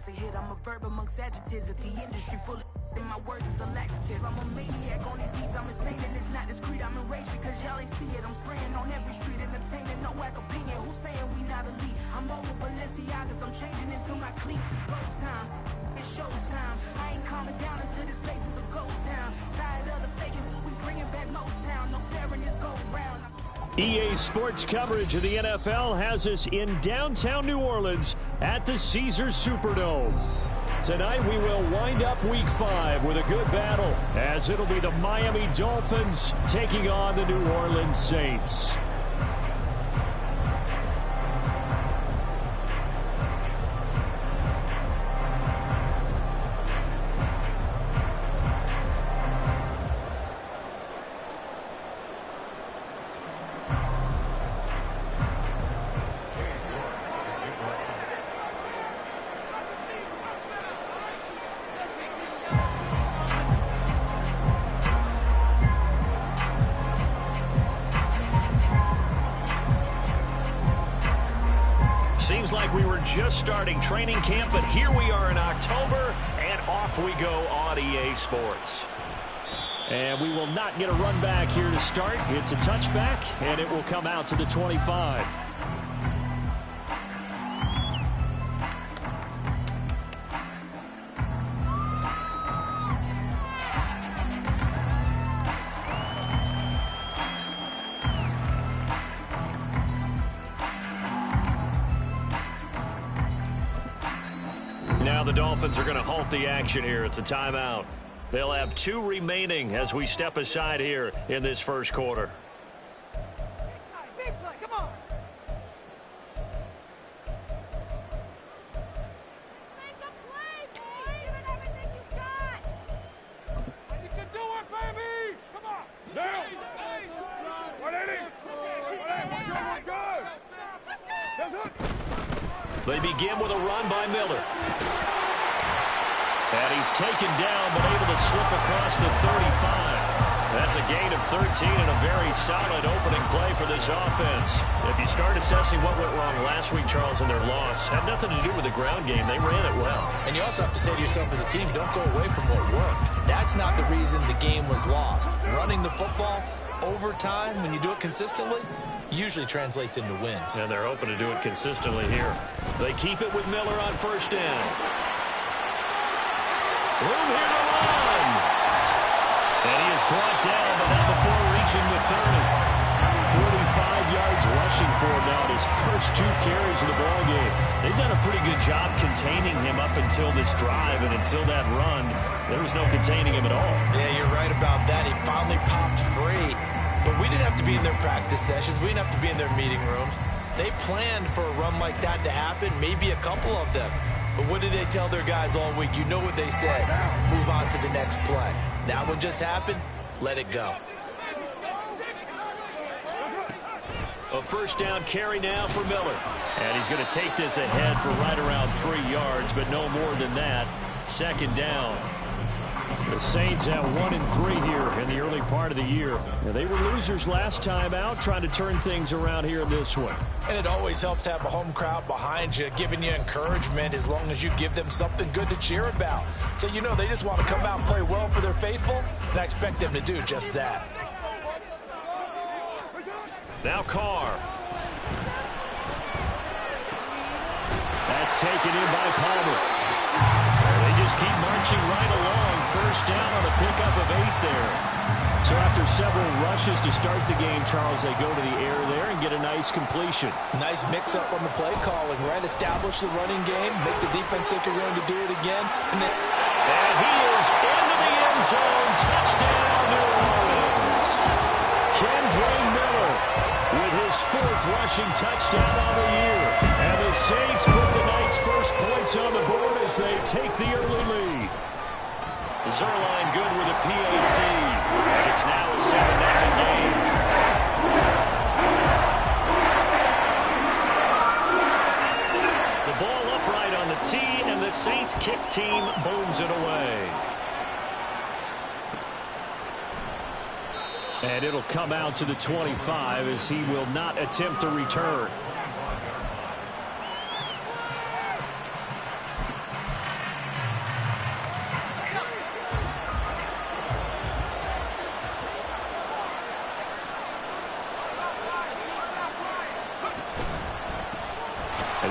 as a hit. I'm a verb amongst adjectives of the industry full of and my words is a laxative. I'm a maniac on these beats, I'm insane and it's not discreet. I'm enraged because y'all ain't see it. I'm spraying on every street, entertaining, no whack opinion. Who's saying we not elite? I'm over Balenciagas, I'm changing into my cleats. It's go time, it's show time. I ain't calming down until this place is a ghost town. Tired of the faking, we bringing back Motown. No staring, this go round. EA Sports coverage of the NFL has us in downtown New Orleans at the Caesars Superdome. Tonight we will wind up Week 5 with a good battle, as it'll be the Miami Dolphins taking on the New Orleans Saints. Seems like we were just starting training camp, but here we are in October, and off we go on EA Sports. And we will not get a run back here to start. It's a touchback, and it will come out to the 25. Now the Dolphins are going to halt the action here. It's a timeout. They'll have 2 remaining as we step aside here in this first quarter. Big play, come on. Make a play, boy. Give it everything you got. You can do it, baby. Come on. Now. 180. They begin with a run by Miller. And he's taken down, but able to slip across the 35. That's a gain of 13 and a very solid opening play for this offense. If you start assessing what went wrong last week, Charles, in their loss, had nothing to do with the ground game. They ran it well. And you also have to say to yourself as a team, don't go away from what worked. That's not the reason the game was lost. Running the football over time, when you do it consistently, usually translates into wins. And they're hoping to do it consistently here. They keep it with Miller on first down. Room here to run. And he is brought down, but not before reaching the 30. 45 yards rushing for him now in his first 2 carries of the ball game. They've done a pretty good job containing him up until this drive, and until that run, there was no containing him at all. Yeah, you're right about that. He finally popped free. But we didn't have to be in their practice sessions. We didn't have to be in their meeting rooms. They planned for a run like that to happen, maybe a couple of them. But what did they tell their guys all week? You know what they said. Move on to the next play. That one just happened. Let it go. A first down carry now for Miller. And he's going to take this ahead for right around 3 yards, but no more than that. Second down. The Saints have 1-3 here in the early part of the year. Now, they were losers last time out, trying to turn things around here in this one. And it always helps to have a home crowd behind you, giving you encouragement as long as you give them something good to cheer about. So, you know, they just want to come out and play well for their faithful, and I expect them to do just that. Now Carr. That's taken in by Palmer. They just keep marching right along. First down on a pickup of 8 there. So after several rushes to start the game, Charles, they go to the air there and get a nice completion. Nice mix-up on the play calling, right? Establish the running game, make the defense think you're going to do it again. And he is into the end zone. Touchdown, New Orleans. Kendre Miller with his 4th rushing touchdown on the year. And the Saints put the night's first points on the board as they take the early lead. Zerline good with a PAT. And it's now a 7-0 game. The ball upright on the tee, and the Saints kick team booms it away. And it'll come out to the 25 as he will not attempt a return.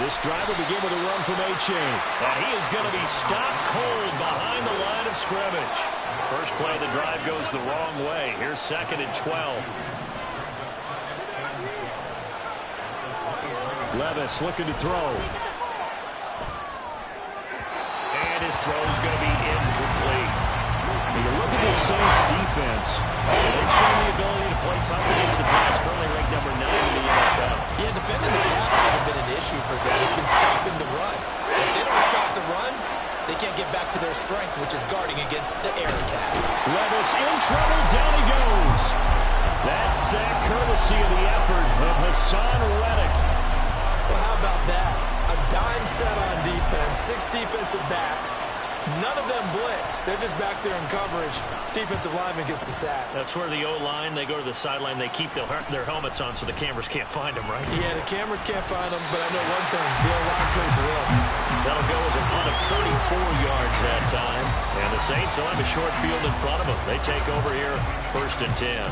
This drive will begin with a run from A-Chain. And he is going to be stopped cold behind the line of scrimmage. First play of the drive goes the wrong way. Here's 2nd and 12. Levis looking to throw. And his throw is going to be incomplete. When you look at the Saints defense, they've shown the ability to play tough against the pass, currently ranked number 9 in the NFL. Yeah, defending the pass hasn't been an issue for them. It's been stopping the run. If they don't stop the run, they can't get back to their strength, which is guarding against the air attack. Levis in trouble, down he goes. That's sack courtesy of the effort of Hassan Reddick. Well, how about that? A dime set on defense, 6 defensive backs. None of them blitz. They're just back there in coverage. Defensive lineman gets the sack. That's where the O-line, they go to the sideline, they keep their helmets on so the cameras can't find them, right? Yeah, the cameras can't find them, but I know one thing. The O-line plays well. That'll go as a punt of 34 yards that time. And the Saints will have a short field in front of them. They take over here, 1st and 10.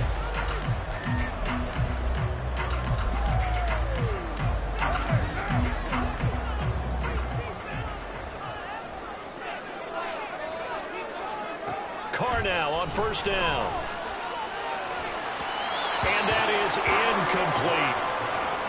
Now on 1st down. And that is incomplete.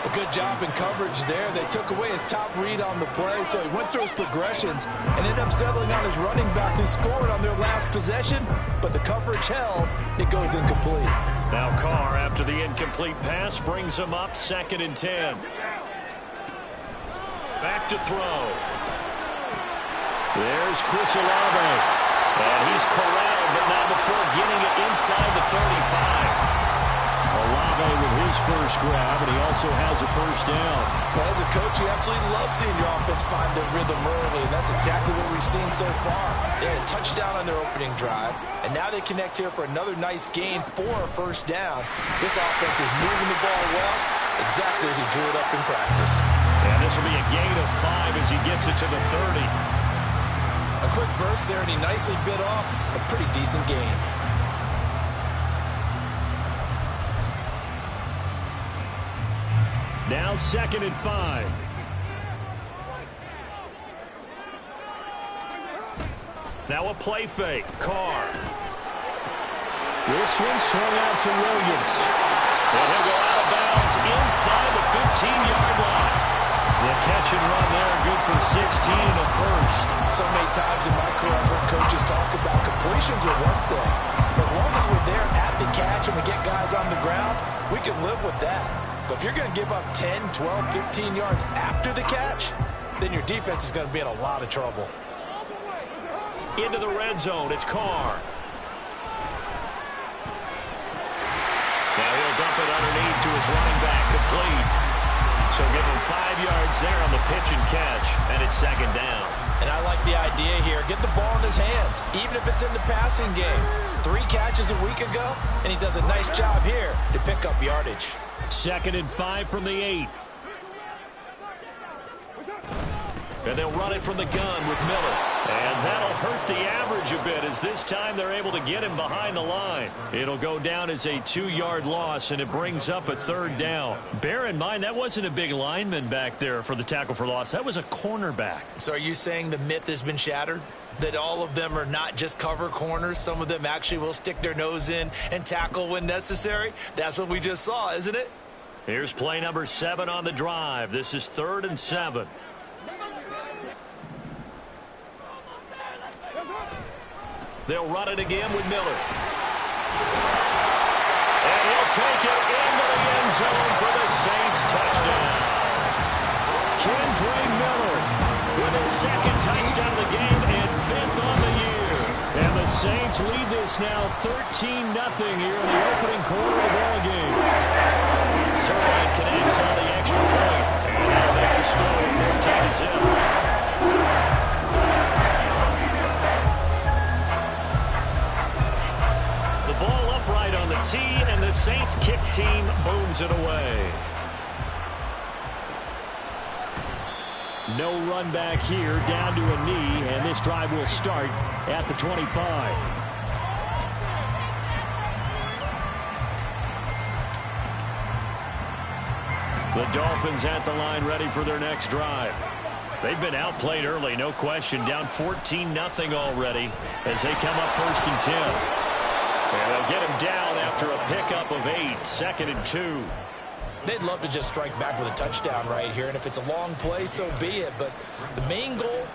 A good job in coverage there. They took away his top read on the play, so he went through his progressions and ended up settling on his running back who scored on their last possession, but the coverage held. It goes incomplete. Now Carr, after the incomplete pass, brings him up 2nd and 10. Back to throw. There's Chris Olave. And he's corralled, but not before getting it inside the 35. Olave with his first grab, and he also has a 1st down. Well, as a coach, you absolutely love seeing your offense find their rhythm early, and that's exactly what we've seen so far. They had a touchdown on their opening drive, and now they connect here for another nice gain for a 1st down. This offense is moving the ball well, exactly as he drew it up in practice. And this will be a gain of 5 as he gets it to the 30. A quick burst there, and he nicely bit off a pretty decent gain. Now 2nd and 5. Now a play fake. Carr. This one swung out to Williams. And he'll go out of bounds inside the 15-yard line. The catch and run there, good for 16 and a 1st. So many times in my career, I've heard coaches talk about completions are one thing. As long as we're there at the catch and we get guys on the ground, we can live with that. But if you're going to give up 10, 12, 15 yards after the catch, then your defense is going to be in a lot of trouble. Into the red zone, it's Carr. Now he'll dump it underneath to his running back, complete. So give him 5 yards there on the pitch and catch, and it's 2nd down. And I like the idea here. Get the ball in his hands, even if it's in the passing game. 3 catches a week ago, and he does a nice job here to pick up yardage. 2nd and 5 from the 8. And they'll run it from the gun with Miller. And that'll hurt the average a bit as this time they're able to get him behind the line. It'll go down as a 2-yard loss, and it brings up a 3rd down. Bear in mind, that wasn't a big lineman back there for the tackle for loss. That was a cornerback. So are you saying the myth has been shattered? That all of them are not just cover corners? Some of them actually will stick their nose in and tackle when necessary? That's what we just saw, isn't it? Here's play number 7 on the drive. This is 3rd and 7. They'll run it again with Miller. And he'll take it into the end zone for the Saints touchdown. Kendre Miller with his 2nd touchdown of the game and 5th on the year. And the Saints lead this now 13-0 here in the opening quarter of the ball game. Zerline connects on the extra point. And that'll make the score 14-0. Ball upright on the tee, and the Saints kick team booms it away. No run back here, down to a knee, and this drive will start at the 25. The Dolphins at the line ready for their next drive. They've been outplayed early, no question. Down 14-0 already as they come up 1st and 10. And they'll get him down after a pickup of 8, 2nd and 2. They'd love to just strike back with a touchdown right here, and if it's a long play, so be it. But the main goal,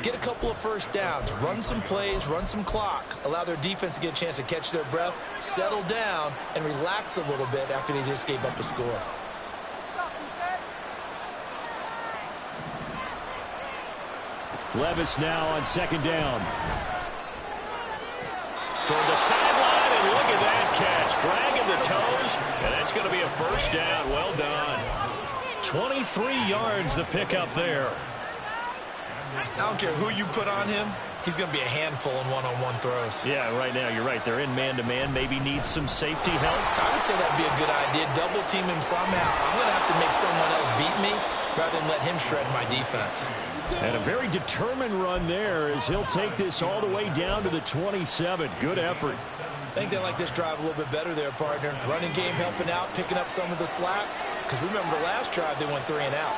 get a couple of first downs, run some plays, run some clock, allow their defense to get a chance to catch their breath, settle down, and relax a little bit after they just gave up a score. Levis now on 2nd down. Toward the sideline, and look at that catch. Dragging the toes, and that's going to be a 1st down. Well done. 23 yards the pickup there. I don't care who you put on him. He's going to be a handful in one-on-one throws. Yeah, right now, you're right. They're in man-to-man. Maybe needs some safety help. I would say that would be a good idea. Double team him somehow. I'm going to have to make someone else beat me rather than let him shred my defense. And a very determined run there as he'll take this all the way down to the 27. Good effort. I think they like this drive a little bit better there, partner. Running game helping out, picking up some of the slack. Because remember, the last drive they went 3 and out.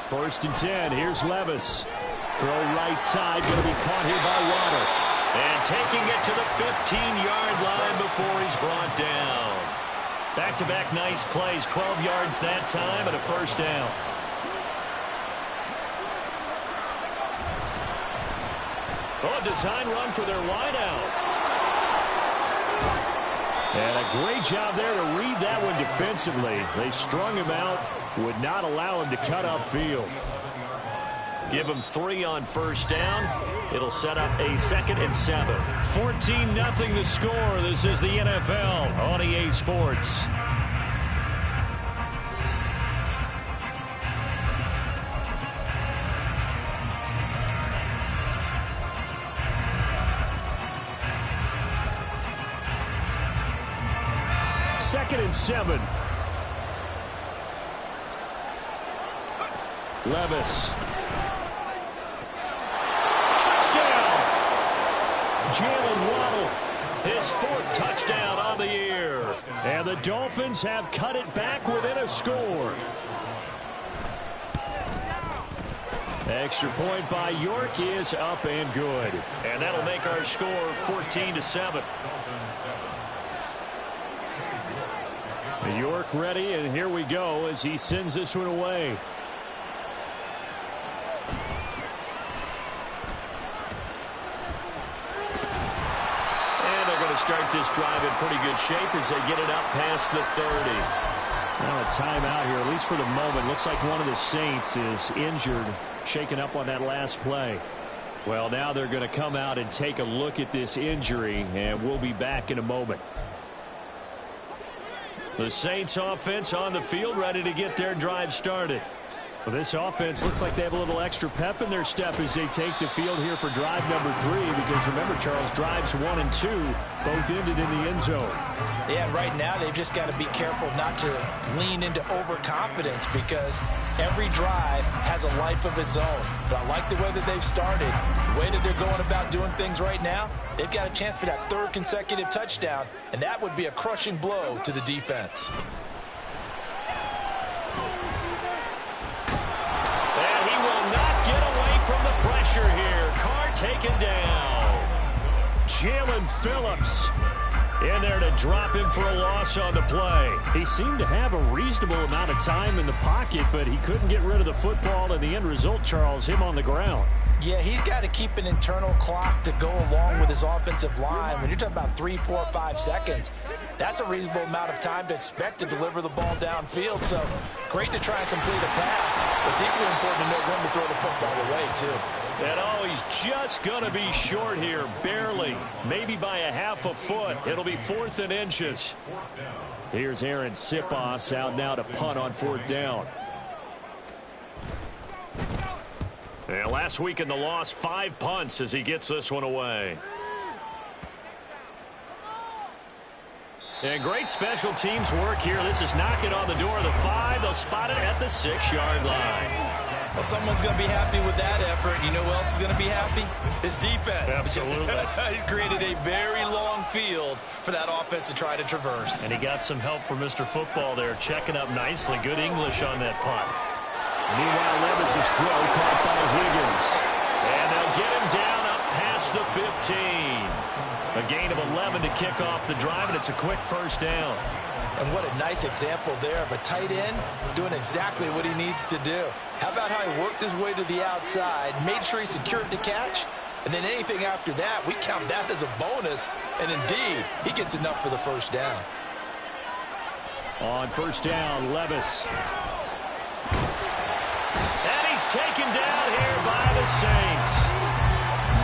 First and 10. Here's Levis. Throw right side. Going to be caught here by Waddle. And taking it to the 15-yard line before he's brought down. Back-to-back nice plays. 12 yards that time and a 1st down. Oh, a design run for their wideout. And a great job there to read that one defensively. They strung him out, would not allow him to cut upfield. Give him 3 on 1st down. It'll set up a 2nd and 7. 14-0 the score. This is the NFL on EA Sports. Second and 7. Levis. Jalen Waddle, his 4th touchdown on the year. And the Dolphins have cut it back within a score. Extra point by York is up and good. And that'll make our score 14-7. York ready, and here we go as he sends this one away. Start this drive in pretty good shape as they get it up past the 30. Now a timeout here, at least for the moment. Looks like one of the Saints is injured, shaken up on that last play. Well, now they're going to come out and take a look at this injury, and we'll be back in a moment. The Saints offense on the field, ready to get their drive started. Well, this offense looks like they have a little extra pep in their step as they take the field here for drive number 3. Because remember, Charles, drives 1 and 2 both ended in the end zone. Yeah, right now they've just got to be careful not to lean into overconfidence because every drive has a life of its own. But I like the way that they've started, the way that they're going about doing things right now. They've got a chance for that 3rd consecutive touchdown, and that would be a crushing blow to the defense. From the pressure here, Carr taken down. Jalen Phillips in there to drop him for a loss on the play. He seemed to have a reasonable amount of time in the pocket, but he couldn't get rid of the football, and the end result, Charles, him on the ground. Yeah, he's got to keep an internal clock to go along with his offensive line. When you're talking about 3, 4, 5 seconds, that's a reasonable amount of time to expect to deliver the ball downfield. So great to try and complete a pass. But it's equally important to know when to throw the football away, too. And he's just going to be short here, barely, maybe by a half a foot. It'll be 4th and inches. Here's Aaron Sipos out now to punt on 4th down. And last week in the loss, 5 punts as he gets this one away. And great special teams work here. This is knocking on the door of the 5. They'll spot it at the 6-yard line. Well, someone's going to be happy with that effort. You know who else is going to be happy? His defense. Absolutely. He's created a very long field for that offense to try to traverse. And he got some help from Mr. Football there, checking up nicely. Good English on that punt. Meanwhile, Levis's throw caught by Higgins. And they'll get him down up past the 15. A gain of 11 to kick off the drive, and it's a quick first down. And what a nice example there of a tight end doing exactly what he needs to do. How about how he worked his way to the outside, made sure he secured the catch, and then anything after that, we count that as a bonus. And indeed, he gets enough for the first down. On first down, Levis. And he's taken down here by the Saints.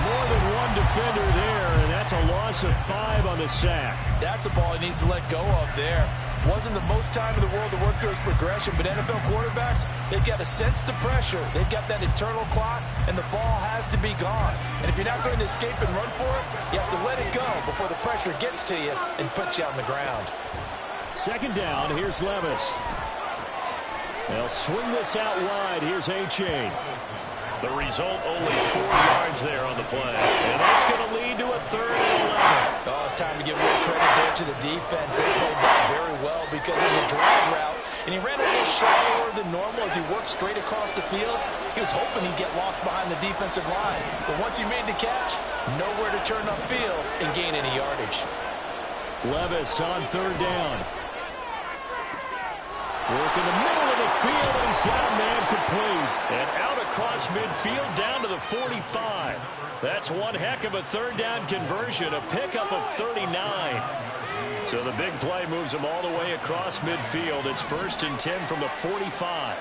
More than one defender there, and that's a loss of 5 on the sack. That's a ball he needs to let go of there. Wasn't the most time in the world to work through his progression, but NFL quarterbacks, they've got to sense the pressure. They've got that internal clock, and the ball has to be gone. And if you're not going to escape and run for it, you have to let it go before the pressure gets to you and puts you on the ground. Second down, here's Levis. They'll swing this out wide. Here's A-Chain. The result, only 4 yards there on the play. And that's going to lead to a 3rd and 11. Oh, it's time to give more credit there to the defense. They played that very well because it was a drag route, and he ran a little shallower than normal as he worked straight across the field. He was hoping he'd get lost behind the defensive line. But once he made the catch, nowhere to turn upfield and gain any yardage. Levis on 3rd down. Work in the middle of the field, and he's got a man complete. And out across midfield down to the 45. That's one heck of a 3rd down conversion, a pickup of 39. So the big play moves him all the way across midfield. It's 1st and 10 from the 45.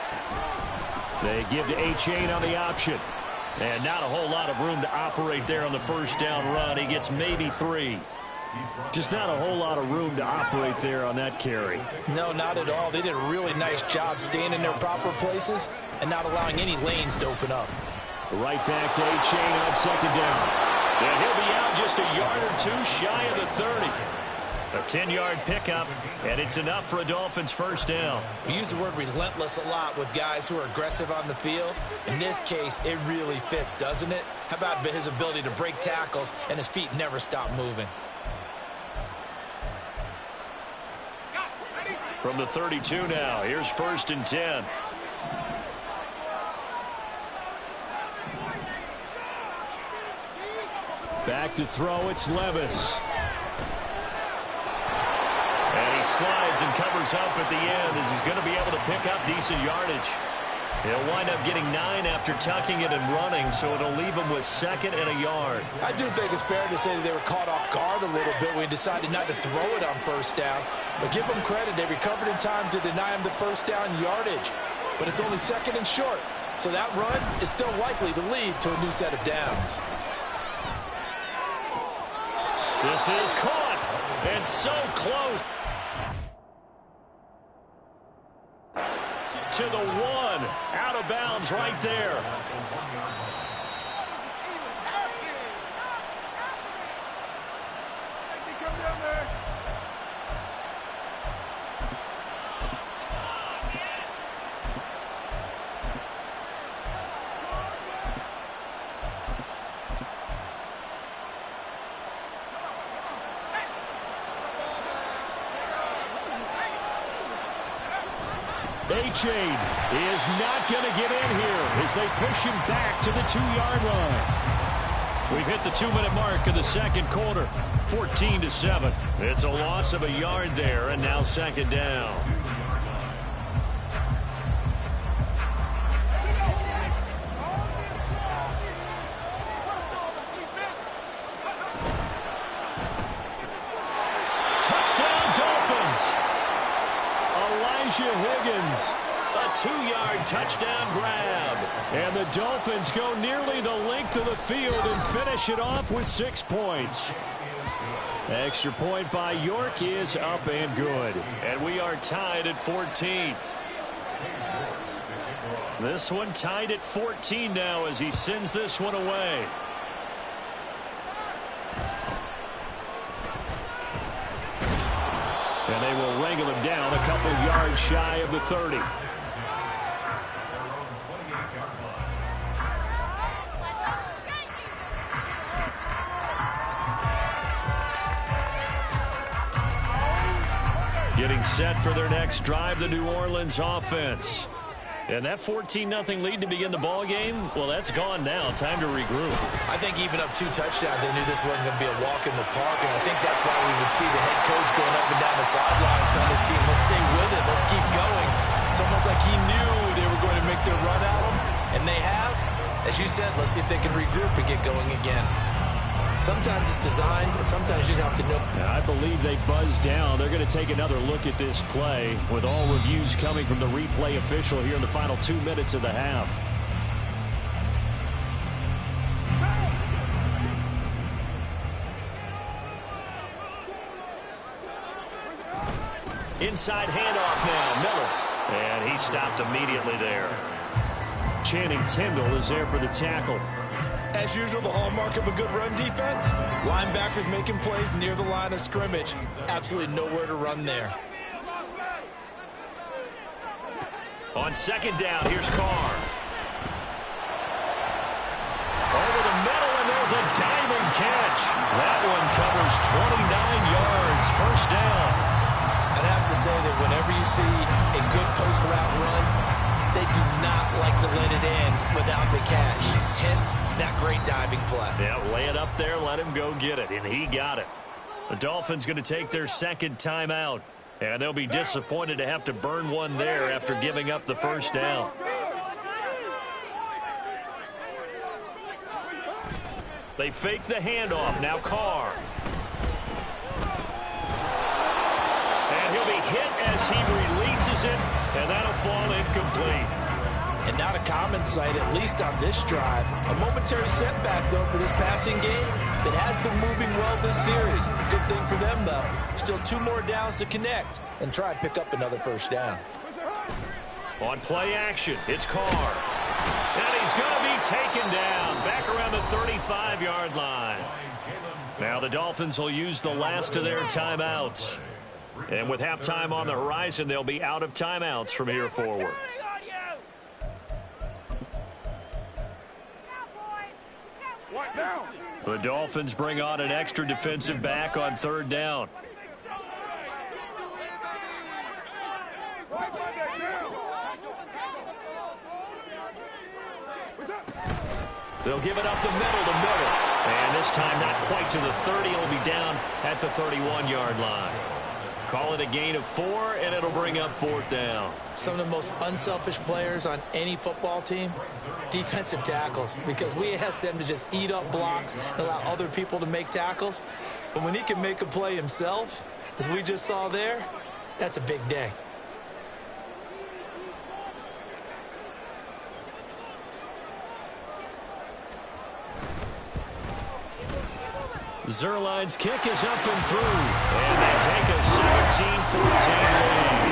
They give to A-Chain on the option. And not a whole lot of room to operate there on the first down run. He gets maybe 3. Just not a whole lot of room to operate there on that carry. No, not at all. They did a really nice job staying in their proper places and not allowing any lanes to open up. Right back to A-Chain on 2nd down. And he'll be out just a yard or 2 shy of the 30. A 10-yard pickup, and it's enough for a Dolphins first down. We use the word relentless a lot with guys who are aggressive on the field. In this case, it really fits, doesn't it? How about his ability to break tackles and his feet never stop moving? From the 32 now, here's 1st and 10. Back to throw, it's Levis. And he slides and covers up at the end as he's going to be able to pick up decent yardage. He'll wind up getting 9 after tucking it and running, so it'll leave him with 2nd and a yard. I do think it's fair to say that they were caught off guard a little bit when he decided not to throw it on first down. But give them credit. They recovered in time to deny him the first down yardage. But it's only 2nd and short, so that run is still likely to lead to a new set of downs. This is caught, and so close. To the 1, out of bounds right there. A-Chain is not going to get in here as they push him back to the 2-yard line. We've hit the 2-minute mark of the second quarter, 14-7. It's a loss of a yard there, and now 2nd down. Touchdown, Dolphins! Higgins, a 2-yard touchdown grab. And the Dolphins go nearly the length of the field and finish it off with 6 points. Extra point by York is up and good. And we are tied at 14. This one tied at 14 now as he sends this one away. And they will wrangle him down a couple yards shy of the 30. Getting set for their next drive, the New Orleans offense. And that 14-0 lead to begin the ball game, well, that's gone now. Time to regroup. I think even up 2 touchdowns, they knew this wasn't going to be a walk in the park, and I think that's why we would see the head coach going up and down the sidelines telling his team, let's stay with it, let's keep going. It's almost like he knew they were going to make their run at him, and they have. As you said, let's see if they can regroup and get going again. Sometimes it's designed, and sometimes you just have to know. I believe they buzzed down. They're going to take another look at this play with all reviews coming from the replay official here in the final 2 minutes of the half. Inside handoff now, Miller. And he stopped immediately there. Channing Tindall is there for the tackle. As usual, the hallmark of a good run defense, linebackers making plays near the line of scrimmage. Absolutely nowhere to run there. On second down, here's Carr. Over the middle, and there's a diving catch. That one covers 29 yards, first down. I'd have to say that whenever you see a good post-route run, they do not like to let it end without the catch. Hence, that great diving play. Yeah, lay it up there, let him go get it, and he got it. The Dolphins going to take their second timeout, and they'll be disappointed to have to burn one there after giving up the first down. They fake the handoff. Now Carr. And he'll be hit as he releases it, and that'll fall incomplete. And not a common sight, at least on this drive. A momentary setback, though, for this passing game that has been moving well this series. Good thing for them, though. Still 2 more downs to connect and try and pick up another first down. On play action, it's Carr. And he's going to be taken down back around the 35-yard line. Now the Dolphins will use the last of their timeouts. And with halftime on the horizon, they'll be out of timeouts from here forward. The Dolphins bring on an extra defensive back on third down. They'll give it up the middle to Miller. And this time not quite to the 30. It'll be down at the 31-yard line. Call it a gain of 4, and it'll bring up fourth down. Some of the most unselfish players on any football team, defensive tackles, because we ask them to just eat up blocks and allow other people to make tackles. But when he can make a play himself, as we just saw there, that's a big day. Zerline's kick is up and through, and they take a 17-14 lead.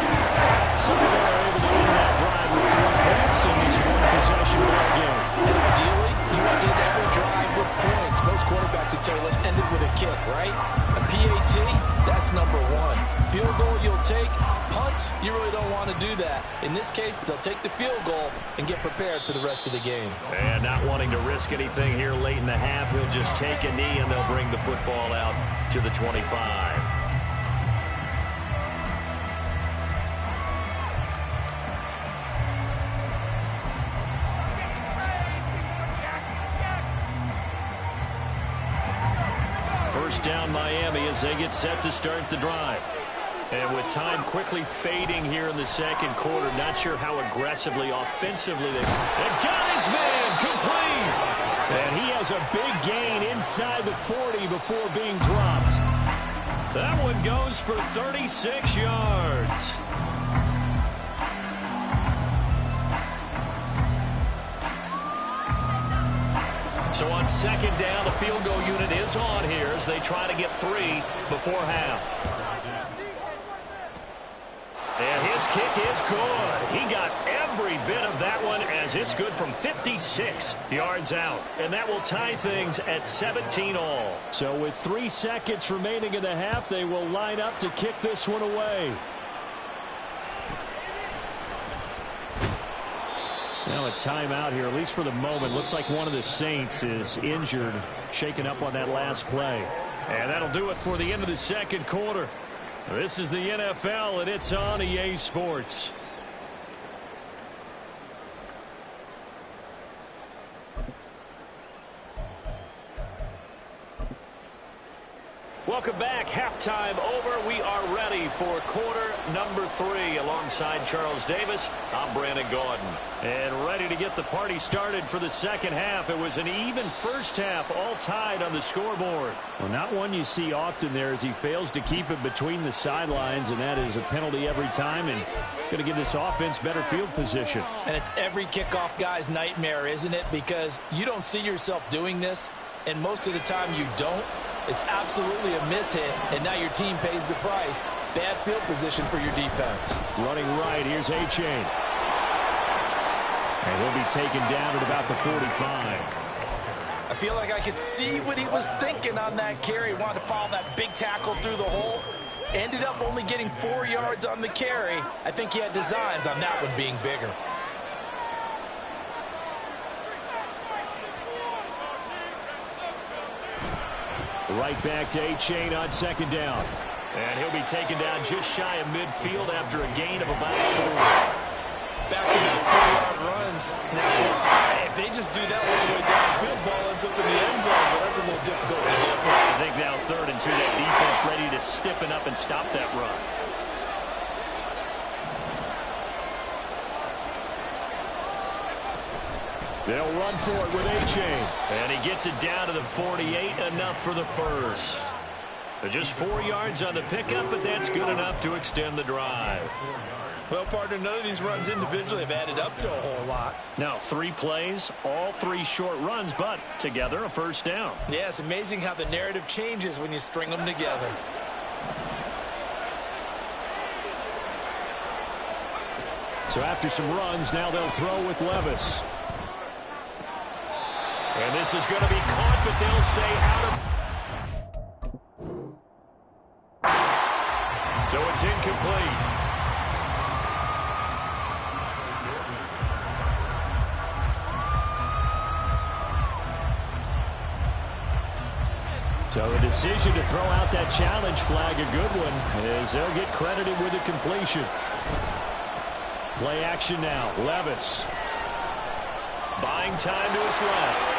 So they're able to end that drive with 3 points in this one-possession ball game. And ideally, you want to end every drive with points. Most quarterbacks would tell you, let's end it with a kick, right? A PAT, that's number 1. Field goal you'll take. Punts, you really don't want to do that. In this case, they'll take the field goal and get prepared for the rest of the game. And not wanting to risk anything here late in the half, he'll just take a knee and they'll bring the football out to the 25. First down Miami as they get set to start the drive. And with time quickly fading here in the second quarter, not sure how aggressively, offensively they... And got his man complete! And he has a big gain inside the 40 before being dropped. That one goes for 36 yards. So on second down, the field goal unit is on here as they try to get 3 before half. And his kick is good. He got every bit of that one as it's good from 56 yards out. And that will tie things at 17 all. So with 3 seconds remaining in the half, they will line up to kick this one away. Now a timeout here, at least for the moment. Looks like one of the Saints is injured, shaken up on that last play. And that'll do it for the end of the second quarter. This is the NFL, and it's on EA Sports. Welcome back. Halftime over. We are ready for quarter number 3. Alongside Charles Davis, I'm Brandon Gaudin. And ready to get the party started for the second half. It was an even first half, all tied on the scoreboard. Well, not one you see often there as he fails to keep it between the sidelines, and that is a penalty every time, and going to give this offense better field position. And it's every kickoff guy's nightmare, isn't it? Because you don't see yourself doing this, and most of the time you don't. It's absolutely a mishit, and now your team pays the price. Bad field position for your defense. Running right, here's A-Chain. And he'll be taken down at about the 45. I feel like I could see what he was thinking on that carry. Wanted to follow that big tackle through the hole. Ended up only getting 4 yards on the carry. I think he had designs on that one being bigger. Right back to A-Chain on second down. And he'll be taken down just shy of midfield after a gain of about 4. Back-to-back 4-yard runs. Now, if they just do that all the way downfield, ball ends up in the end zone, but that's a little difficult to do. I think now 3rd and 2, that defense ready to stiffen up and stop that run. They'll run for it with A-Chain. And he gets it down to the 48, enough for the first. Just 4 yards on the pickup, but that's good enough to extend the drive. Well, partner, none of these runs individually have added up to a whole lot. Now, 3 plays, all 3 short runs, but together a first down. Yeah, it's amazing how the narrative changes when you string them together. So after some runs, now they'll throw with Levis. And this is going to be caught, but they'll say out of... So it's incomplete. So a decision to throw out that challenge flag, a good one, as they'll get credited with a completion. Play action now. Levis. Buying time to his left.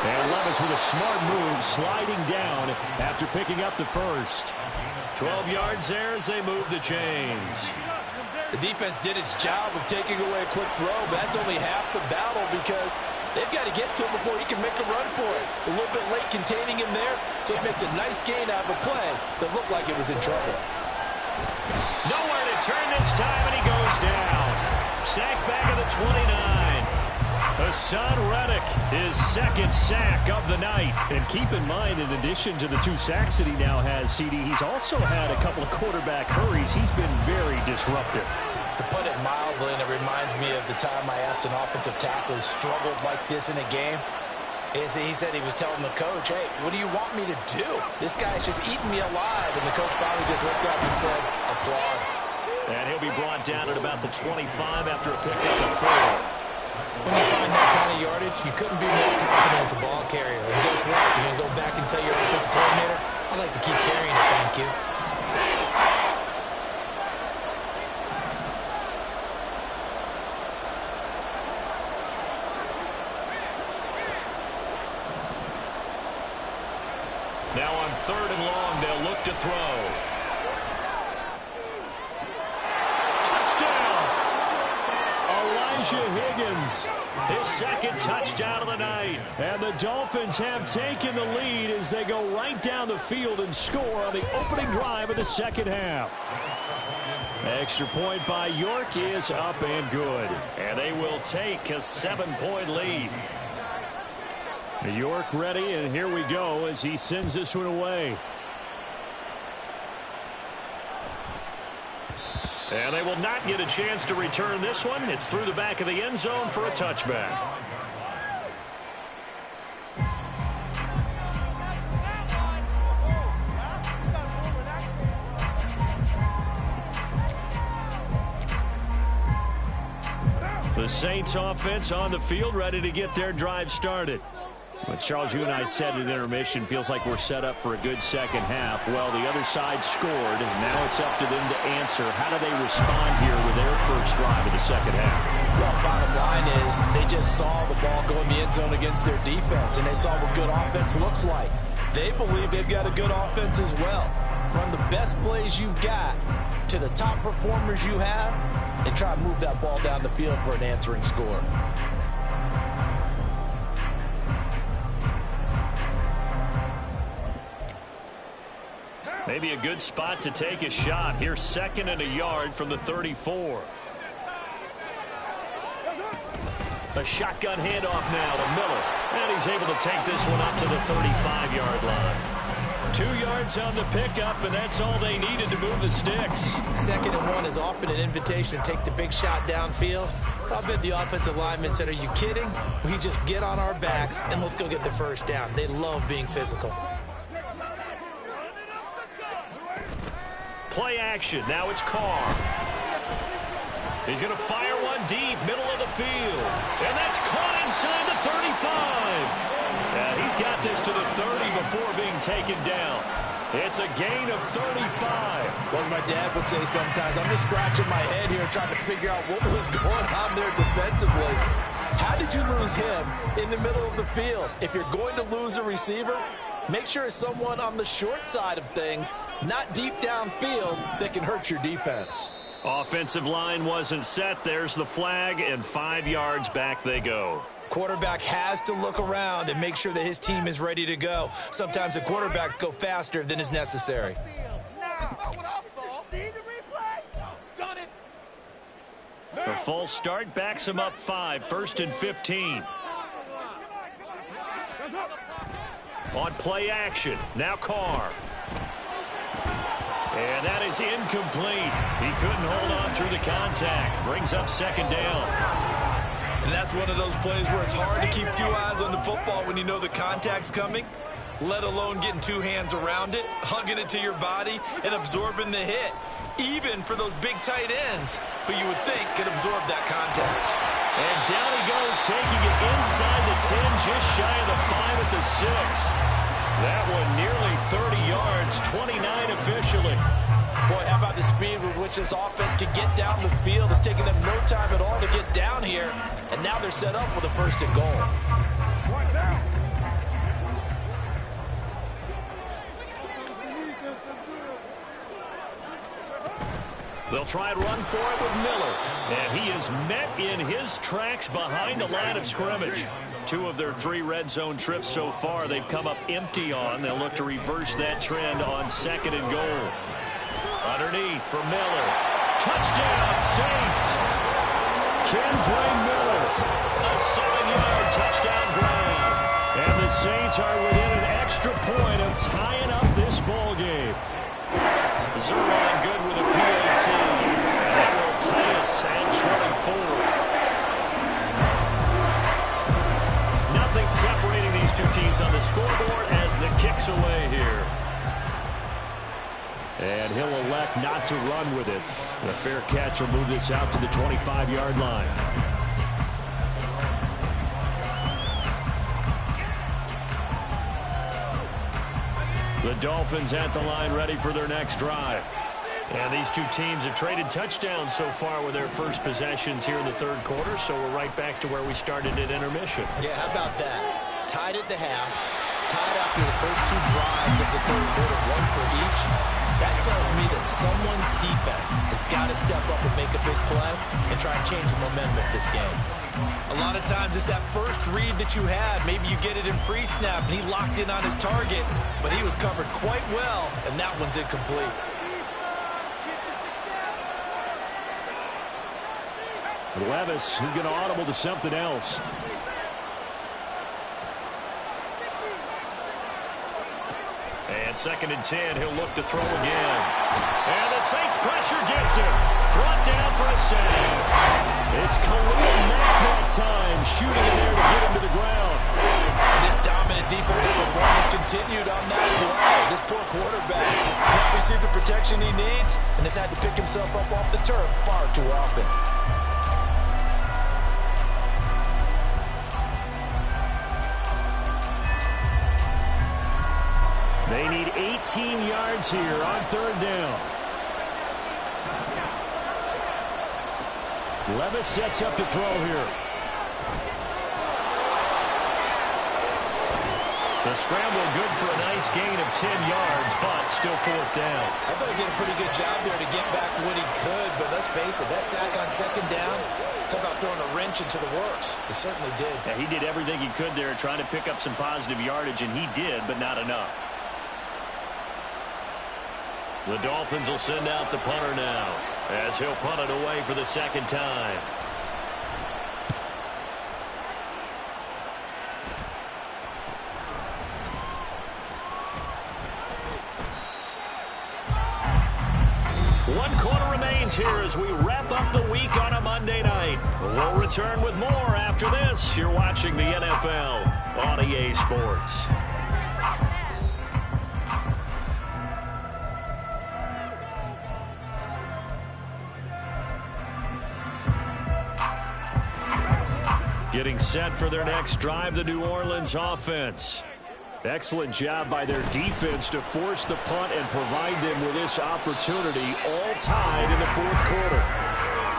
And Levis with a smart move, sliding down after picking up the first. 12 yards there as they move the chains. The defense did its job of taking away a quick throw, but that's only half the battle because they've got to get to him before he can make a run for it. A little bit late containing him there, so it makes a nice gain out of a play that looked like it was in trouble. Nowhere to turn this time, and he goes down. Sacked back at the 29. Hassan Reddick, his second sack of the night. And keep in mind, in addition to the 2 sacks that he now has, CD, he's also had a couple of quarterback hurries. He's been very disruptive. To put it mildly, and it reminds me of the time I asked an offensive tackle who struggled like this in a game. He said he was telling the coach, hey, what do you want me to do? This guy's just eating me alive. And the coach finally just looked up and said, applaud. And he'll be brought down at about the 25 after a pickup of 4. When you find that kind of yardage, you couldn't be more confident as a ball carrier. And guess what? You're going to go back and tell your offensive coordinator, I'd like to keep carrying it, thank you. Now on 3rd and long, they'll look to throw. Higgins, his second touchdown of the night. And the Dolphins have taken the lead as they go right down the field and score on the opening drive of the second half. Extra point by York is up and good. And they will take a 7-point lead. York ready, and here we go as he sends this one away. And they will not get a chance to return this one. It's through the back of the end zone for a touchback. The Saints offense on the field ready to get their drive started. Well, Charles, you and I said at intermission, feels like we're set up for a good second half. Well, the other side scored, and now it's up to them to answer. How do they respond here with their first drive of the second half? Well, bottom line is they just saw the ball go in the end zone against their defense, and they saw what good offense looks like. They believe they've got a good offense as well. Run the best plays you've got to the top performers you have, and try to move that ball down the field for an answering score. Maybe a good spot to take a shot. Here's 2nd and a yard from the 34. A shotgun handoff now to Miller. And he's able to take this one up to the 35-yard line. 2 yards on the pickup, and that's all they needed to move the sticks. 2nd and 1 is often an invitation to take the big shot downfield. I bet the offensive linemen said, are you kidding? We just get on our backs, and let's go get the first down. They love being physical. Play action. Now it's Carr. He's going to fire one deep, middle of the field. And that's caught inside the 35. Yeah, he's got this to the 30 before being taken down. It's a gain of 35. Well, my dad would say sometimes, I'm just scratching my head here trying to figure out what was going on there defensively. How did you lose him in the middle of the field? If you're going to lose a receiver, make sure it's someone on the short side of things, not deep downfield, that can hurt your defense. Offensive line wasn't set. There's the flag, and 5 yards back they go. Quarterback has to look around and make sure that his team is ready to go. Sometimes the quarterbacks go faster than is necessary. The false start backs him up 5, 1st and 15. On play action, now Carr. And that is incomplete. He couldn't hold on through the contact. Brings up 2nd down. And that's one of those plays where it's hard to keep 2 eyes on the football when you know the contact's coming, let alone getting 2 hands around it, hugging it to your body, and absorbing the hit. Even for those big tight ends who you would think could absorb that contact. And down he goes, taking it inside the 10, just shy of the 5 at the 6. That one nearly 30 yards, 29 officially. Boy, how about the speed with which this offense can get down the field? It's taking them no time at all to get down here. And now they're set up with a 1st and goal. They'll try and run for it with Miller. And he is met in his tracks behind the line of scrimmage. 2 of their 3 red zone trips so far they've come up empty on. They'll look to reverse that trend on 2nd and goal. Underneath for Miller. Touchdown, Saints. Kendra Miller. A 7-yard touchdown ground. And the Saints are within an extra point of tying up this ball game. Zerline good with a PAT. And that will tie us at 24. Nothing separating these 2 teams on the scoreboard as the kick's away here. And he'll elect not to run with it. And a fair catch will move this out to the 25-yard line. The Dolphins at the line ready for their next drive. And these 2 teams have traded touchdowns so far with their first possessions here in the 3rd quarter, so we're right back to where we started at intermission. Yeah, how about that? Tied at the half, tied after the first 2 drives of the 3rd quarter, 1 for each. That tells me that someone's defense has got to step up and make a big play and try and change the momentum of this game. A lot of times it's that first read that you had. Maybe you get it in pre-snap, and he locked in on his target, but he was covered quite well, and that one's incomplete. Levis, who's going to audible to something else. And 2nd and 10, he'll look to throw again. And the Saints pressure gets him. Brought down for a sack. It's Khalil Mack that time, shooting in there to get him to the ground. And this dominant defensive performance continued on that play. This poor quarterback has not received the protection he needs and has had to pick himself up off the turf far too often. They need 18 yards here on third down. Levis sets up to throw here. The scramble good for a nice gain of 10 yards, but still fourth down. I thought he did a pretty good job there to get back what he could, but let's face it, that sack on second down, talk about throwing a wrench into the works. He certainly did. Yeah, he did everything he could there trying to pick up some positive yardage, and he did, but not enough. The Dolphins will send out the punter now, as he'll punt it away for the second time. One quarter remains here as we wrap up the week on a Monday night. We'll return with more after this. You're watching the NFL on EA Sports. Getting set for their next drive, the New Orleans offense. Excellent job by their defense to force the punt and provide them with this opportunity, all tied in the fourth quarter.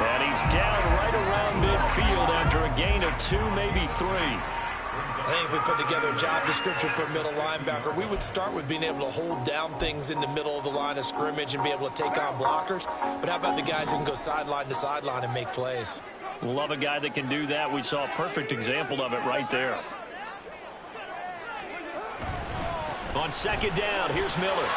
And he's down right around midfield after a gain of 2, maybe 3. I think if we put together a job description for a middle linebacker, we would start with being able to hold down things in the middle of the line of scrimmage and be able to take on blockers. But how about the guys who can go sideline to sideline and make plays? Love a guy that can do that. We saw a perfect example of it right there. On second down, here's Miller.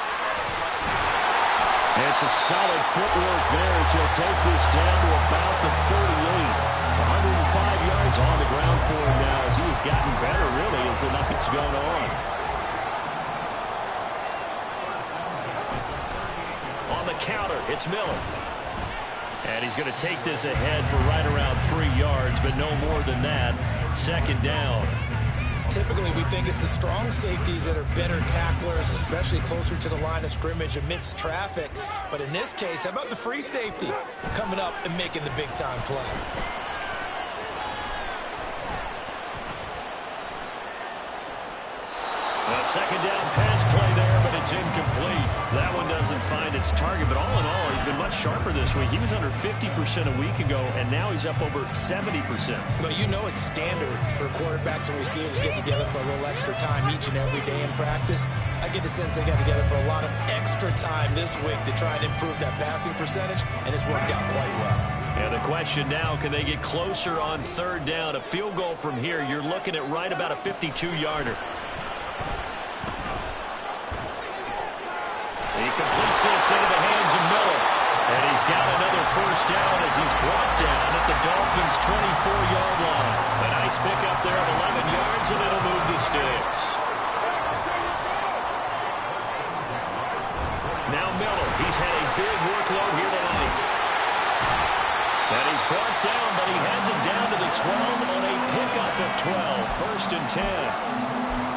And some solid footwork there as he'll take this down to about the 38. 105 yards on the ground for him now as he has gotten better, really, as the night's gone on. On the counter, it's Miller. And he's going to take this ahead for right around 3 yards, but no more than that. Second down. Typically, we think it's the strong safeties that are better tacklers, especially closer to the line of scrimmage amidst traffic. But in this case, how about the free safety coming up and making the big-time play? A second down pass play there, but it's incomplete. That one doesn't find its target, but all in all, he's been much sharper this week. He was under 50% a week ago, and now he's up over 70%. Well, you know it's standard for quarterbacks and receivers get together for a little extra time each and every day in practice. I get the sense they got together for a lot of extra time this week to try and improve that passing percentage, and it's worked out quite well. And the question now, can they get closer on third down? A field goal from here, you're looking at right about a 52-yarder. He completes this into the hands of Miller. And he's got another first down as he's brought down at the Dolphins' 24-yard line. A nice pickup there of 11 yards, and it'll move the sticks. Now Miller, he's had a big workload here tonight. And he's brought down, but he has it down to the 12 on a pickup of 12. First and 10.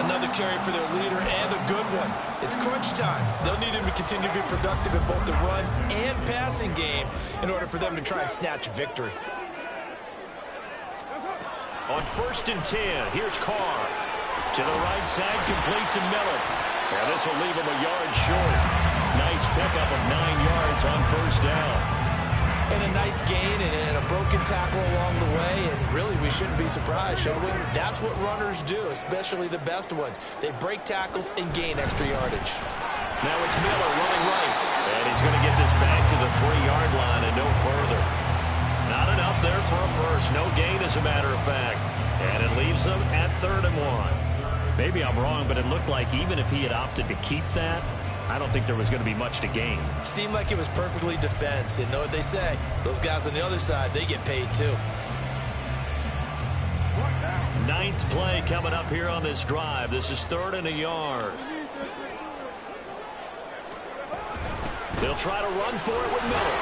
Another carry for their leader and a good one. It's crunch time. They'll need him to continue to be productive in both the run and passing game in order for them to try and snatch a victory. On first and 10, here's Carr. To the right side, complete to Miller. And this will leave him a yard short. Nice pickup of 9 yards on first down. And a nice gain and a broken tackle along the way. And really, we shouldn't be surprised, should we? That's what runners do, especially the best ones. They break tackles and gain extra yardage. Now it's Miller running right. And he's going to get this back to the 3-yard line and no further. Not enough there for a first. No gain, as a matter of fact. And it leaves them at 3rd and 1. Maybe I'm wrong, but it looked like even if he had opted to keep that, I don't think there was going to be much to gain. Seemed like it was perfectly defense. And know what they say? Those guys on the other side, they get paid too. 9th play coming up here on this drive. This is 3rd and a yard. They'll try to run for it with Miller.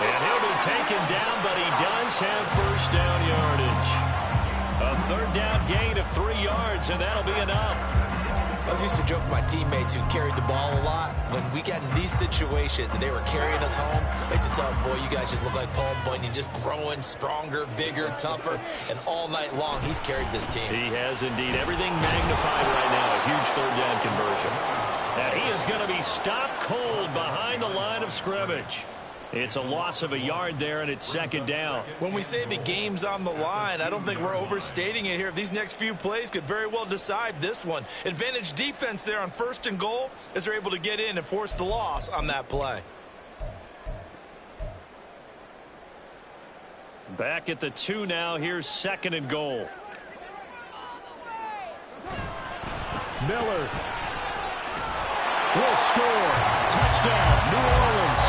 And he'll be taken down, but he does have first down yardage. A 3rd down gain of 3 yards, and that'll be enough. I was used to joke with my teammates who carried the ball a lot. When we got in these situations and they were carrying us home, I used to tell them, boy, you guys just look like Paul Bunyan, just growing stronger, bigger, tougher. And all night long, he's carried this team. He has indeed. Everything magnified right now. A huge 3rd down conversion. And he is going to be stopped cold behind the line of scrimmage. It's a loss of a yard there, and it's second down. When we say the game's on the line, I don't think we're overstating it here. These next few plays could very well decide this one. Advantage defense there on 1st and goal as they're able to get in and force the loss on that play. Back at the 2 now. Here's 2nd and goal. Miller will score. Touchdown, New Orleans.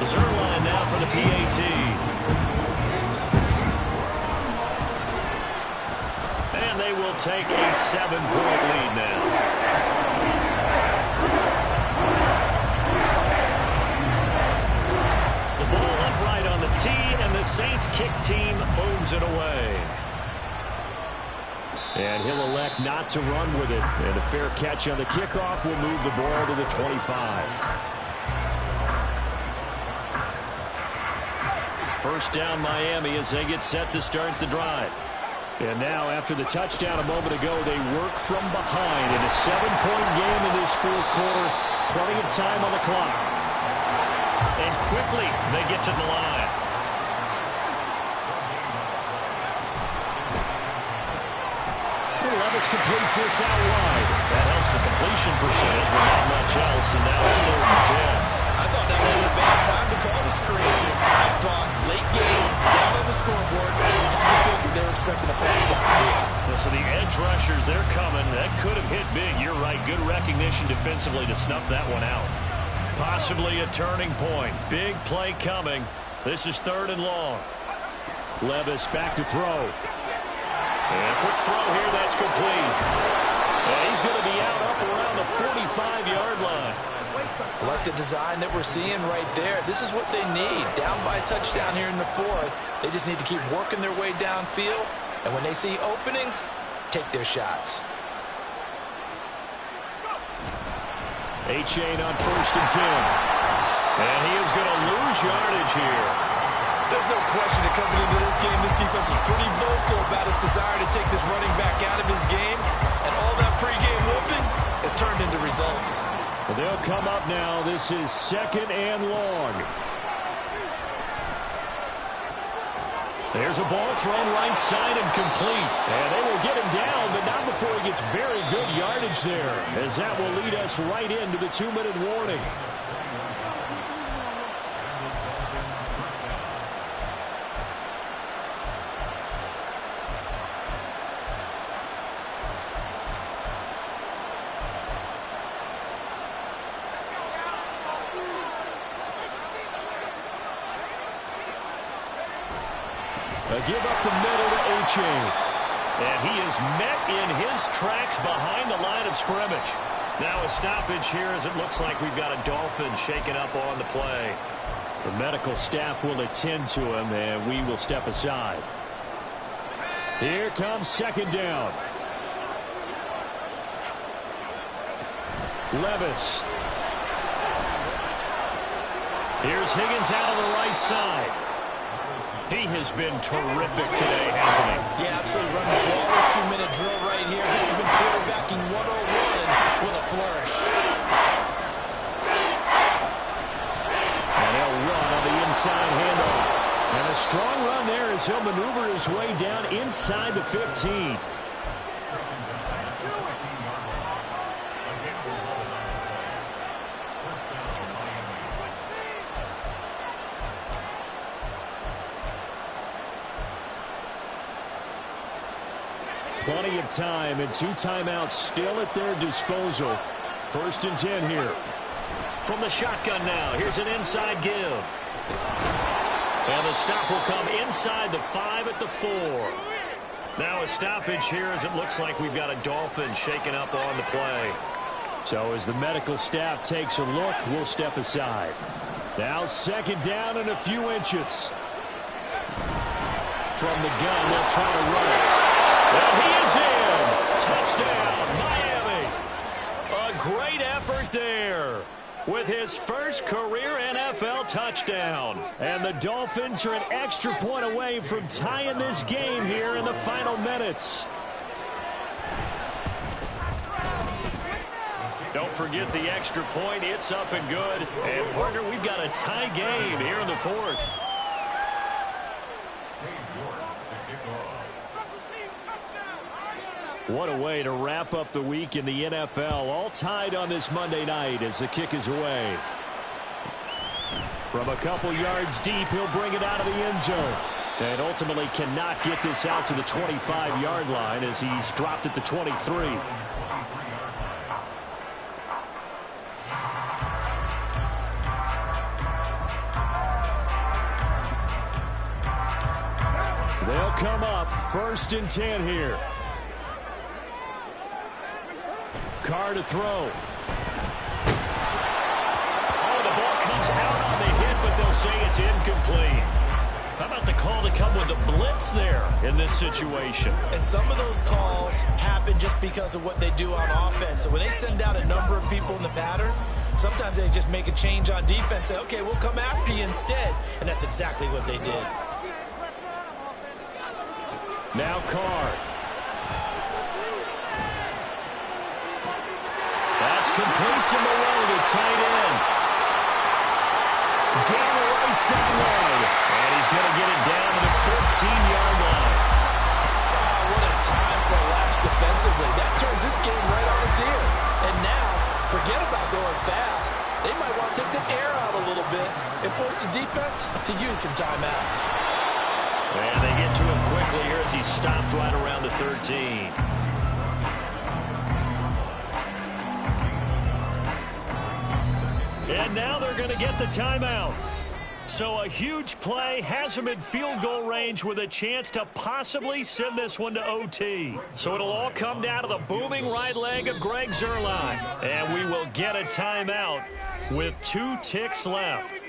Zerline now for the PAT. And they will take a 7-point lead now. The ball upright on the tee, and the Saints kick team owns it away. And he'll elect not to run with it. And a fair catch on the kickoff will move the ball to the 25. First down Miami as they get set to start the drive. And now after the touchdown a moment ago, they work from behind in a 7-point game in this 4th quarter. Plenty of time on the clock. And quickly they get to the line. Levis completes this out wide. That helps the completion percentage, but not much else, and now it's 3rd and 10. I thought that wasn't a bad time to call the screen. I thought late game, down on the scoreboard, I figured they were expecting a pass downfield. So the edge rushers, they're coming. That could have hit big. You're right. Good recognition defensively to snuff that one out. Possibly a turning point. Big play coming. This is 3rd and long. Levis back to throw. And a quick throw here, that's complete. And he's going to be out up around the 45-yard line. I like the design that we're seeing right there. This is what they need. Down by a touchdown here in the 4th. They just need to keep working their way downfield. And when they see openings, take their shots. A-Chain on 1st and 10. And he is going to lose yardage here. There's no question that coming into this game, this defense is pretty vocal about its desire to take this running back out of his game. And all that pregame whooping has turned into results. Well, they'll come up now. This is 2nd and long. There's a ball thrown right side and complete. And they will get him down, but not before he gets very good yardage there, as that will lead us right into the 2-minute warning. Give up the middle to A-Chain. And he is met in his tracks behind the line of scrimmage. Now a stoppage here as it looks like we've got a Dolphins shaken up on the play. The medical staff will attend to him, and we will step aside. Here comes 2nd down. Levis. Here's Higgins out on the right side. He has been terrific today, hasn't he? Yeah, absolutely. Running a flawless 2-minute drill right here. This has been quarterbacking 101 with a flourish. And he'll run on the inside handoff. And a strong run there as he'll maneuver his way down inside the 15. Plenty of time and 2 timeouts still at their disposal. 1st and 10 here. From the shotgun now, here's an inside give. And the stop will come inside the 5 at the 4. Now a stoppage here as it looks like we've got a Dolphin shaken up on the play. So as the medical staff takes a look, we'll step aside. Now 2nd down and a few inches. From the gun, they'll try to run it. And he is in. Touchdown, Miami. A great effort there with his first career NFL touchdown. And the Dolphins are an extra point away from tying this game here in the final minutes. Don't forget the extra point. It's up and good. And, partner, we've got a tie game here in the fourth. What a way to wrap up the week in the NFL. All tied on this Monday night as the kick is away. From a couple yards deep, he'll bring it out of the end zone. And ultimately cannot get this out to the 25-yard line as he's dropped at the 23. They'll come up 1st and 10 here. Carr to throw. Oh, the ball comes out on the hit, but they'll say it's incomplete. How about the call to come with the blitz there in this situation? And some of those calls happen just because of what they do on offense. So when they send out a number of people in the pattern, sometimes they just make a change on defense, say, okay, we'll come after you instead. And that's exactly what they did. Now Carr. That's complete to Malone, the tight end. Down the right sideline. And he's going to get it down to the 14-yard line. Wow, what a time for a lapse defensively. That turns this game right on its ear. And now, forget about going fast. They might want to take the air out a little bit and force the defense to use some timeouts. And they get to him quickly here as he stopped right around the 13. And now they're going to get the timeout. So a huge play has him in field goal range with a chance to possibly send this one to OT. So it'll all come down to the booming right leg of Greg Zuerlein. And we will get a timeout with 2 ticks left.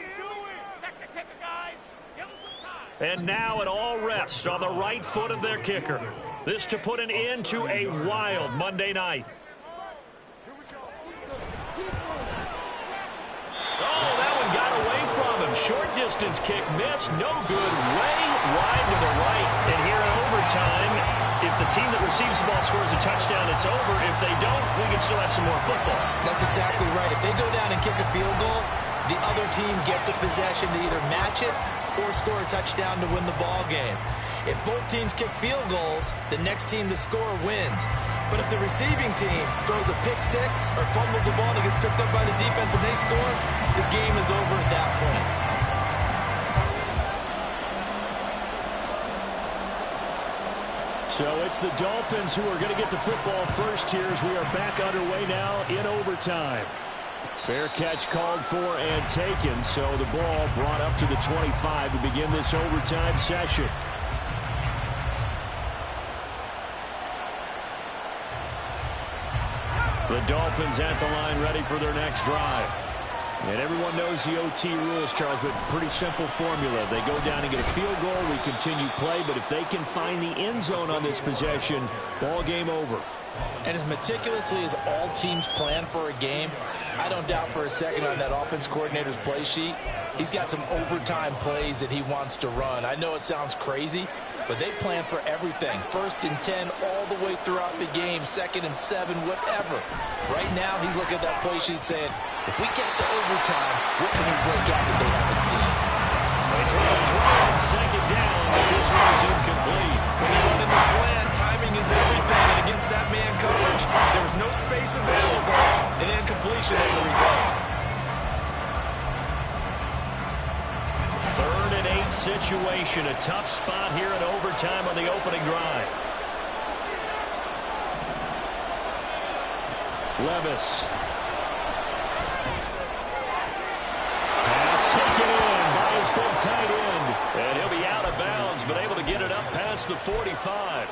And now it all rests on the right foot of their kicker. This to put an end to a wild Monday night. Oh, that one got away from him. Short distance kick missed. No good. Way wide to the right. And here in overtime, if the team that receives the ball scores a touchdown, it's over. If they don't, we can still have some more football. That's exactly right. If they go down and kick a field goal, the other team gets a possession to either match it or score a touchdown to win the ball game. If both teams kick field goals, the next team to score wins. But if the receiving team throws a pick six or fumbles the ball and it gets picked up by the defense and they score, the game is over at that point. So it's the Dolphins who are going to get the football first here as we are back underway now in overtime. Fair catch called for and taken, so the ball brought up to the 25 to begin this overtime session. The Dolphins at the line ready for their next drive. And everyone knows the OT rules, Charles, but pretty simple formula. They go down and get a field goal, we continue play, but if they can find the end zone on this possession, ball game over. And as meticulously as all teams plan for a game, I don't doubt for a second on that offense coordinator's play sheet, he's got some overtime plays that he wants to run. I know it sounds crazy, but they plan for everything. 1st and 10 all the way throughout the game, 2nd and 7, whatever. Right now, he's looking at that play sheet saying, if we get to overtime, what can we break out that they haven't seen? They try to throw on 2nd down, but this one is incomplete. When you run in the slant, timing is everything, and against that man coverage, there's no space available, and incompletion as a result. 3rd and 8 situation, a tough spot here in overtime on the opening drive. Levis. Pass taken in by his big tight end. And he'll be out of bounds, but able to get it up past the 45.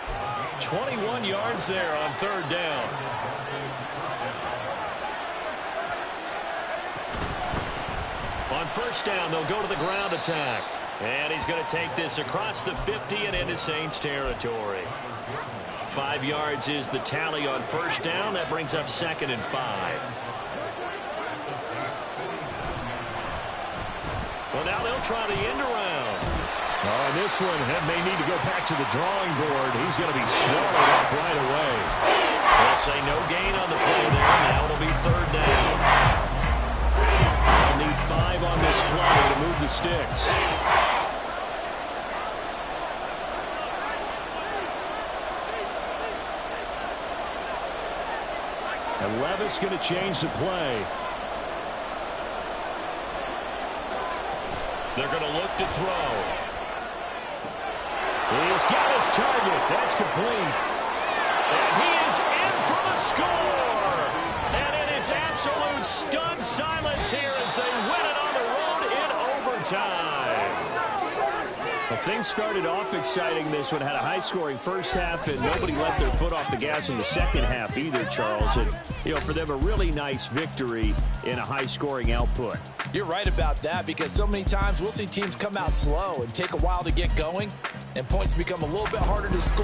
21 yards there on 3rd down. On 1st down, they'll go to the ground attack. And he's going to take this across the 50 and into Saints territory. 5 yards is the tally on 1st down. That brings up 2nd and 5. Well, now they'll try the end around. Oh, this one may need to go back to the drawing board. He's going to be swallowed up right away. They'll say no gain on the play there. Now it'll be third down. They'll need 5 on this play to move the sticks. And Levis going to change the play. They're going to look to throw. He's got his target. That's complete. And he is in for the score. And it is absolute stunned silence here as they win it on the road in overtime. Well, things started off exciting. This one had a high-scoring first half, and nobody let their foot off the gas in the second half either, Charles. And, for them, a really nice victory in a high-scoring output. You're right about that, because so many times we'll see teams come out slow and take a while to get going, and points become a little bit harder to score.